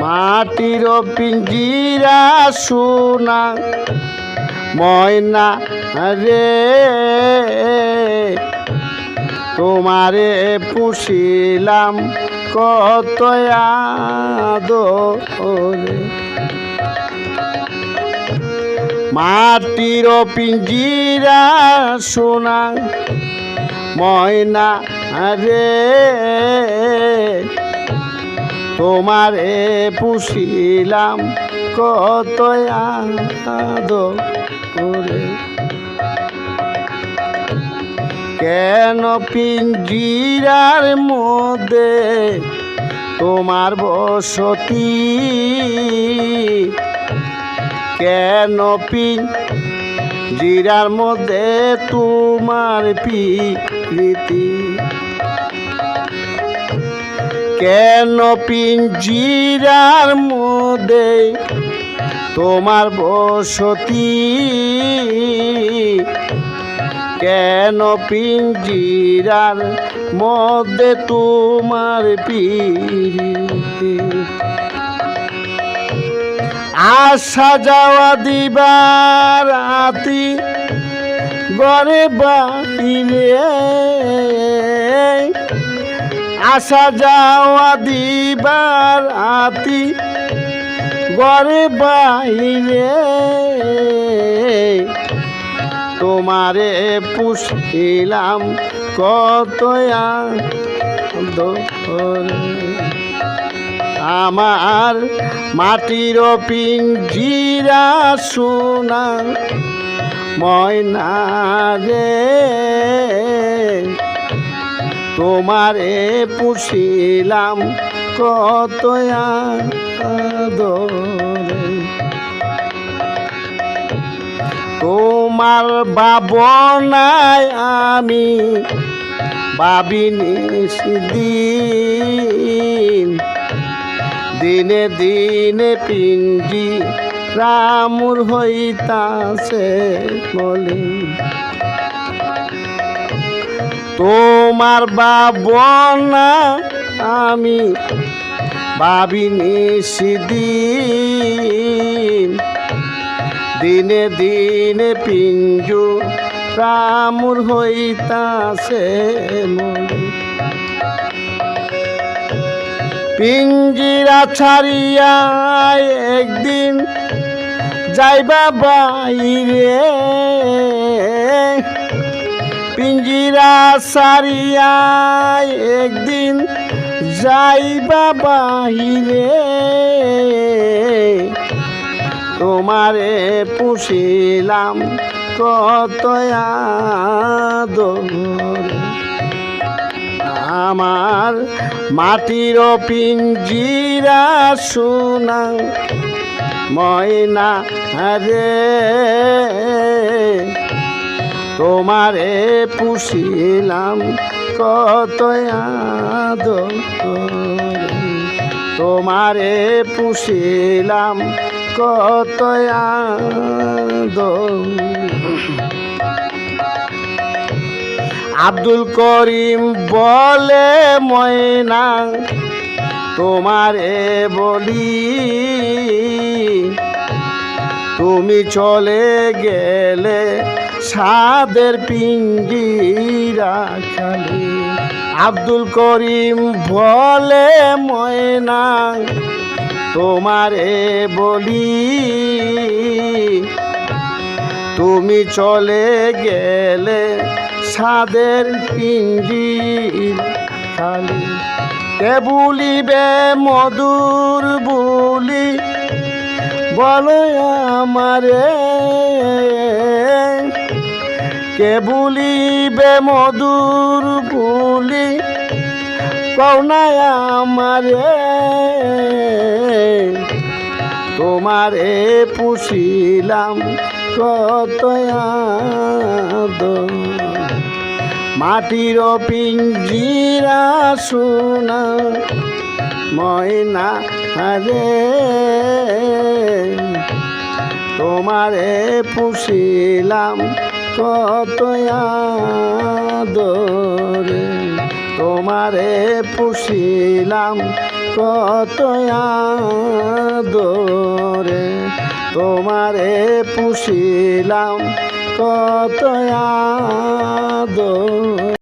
মাটির পিঞ্জিরা সোনা ময়না রে, তোমারে পুষিলাম কত আদরে। মাটির পিঞ্জিরা সোনা ময়না রে, তোমারে পুষিলাম কত আদরে। কেন পিঞ্জিরার মধ্যে তোমার বসতি, কেন পিঞ্জিরার মধ্যে তোমার প্রীতি, কেন পিঞ্জিরার মধ্যে তোমার বসতি, কেন পিঞ্জিরার মধ্যে তোমার প্রীতি। আসা যাওয়া দিবার রাতি ঘরে বাহিরে, আসা যাওয়া দিবার রাতি ঘরে বাহিরে, তোমারে পুষিলাম কত আদরে। আমার মাটির পিঞ্জিরা সোনা ময়না রে, তোমারে পুষিলাম কত আদরে। তোমার ভাবনায় আমি ভাবিনি সেদিন, দিনে দিনে পিঞ্জিরামুর হইতাছে মলিন। তোমার ভাবনা আমি ভাবিনি সেদিন, দিনে দিনে পিঞ্জিরামুর হইতাছে মলিন। পিঞ্জিরা ছাড়িয়া একদিন যাইবা বাইরে, পিঞ্জিরা ছাড়িয়া একদিন যাইবা বাহিরে, তোমারে পুষিলাম কত আদরে। আমার মাটির পিঞ্জিরা সোনা ময়না রে, তোমারে পুষিলাম কত আদরে, তোমারে পুষিলাম কত আদরে। আব্দুল করিম বলে ময়না তোমারে বলি, তুমি চলে গেলে সাদের পিঞ্জিরা খালি। আব্দুল করিম বলে ময়না তোমারে বলি, তুমি চলে গেলে সাদের পিঞ্জিরা খালি। কে বলিবে মধুর বলি বলো আমারে, কে বলিবে মধুর বলি কওনা আমারে, তোমারে পুষিলাম কত আদর। মাটির পিঞ্জিরা সোনা ময়না রে, তোমারে পুষিলাম কত আদরে। তোমারে পুষিলাম কত আদরে, তোমারে পুষিলাম কত আদরে।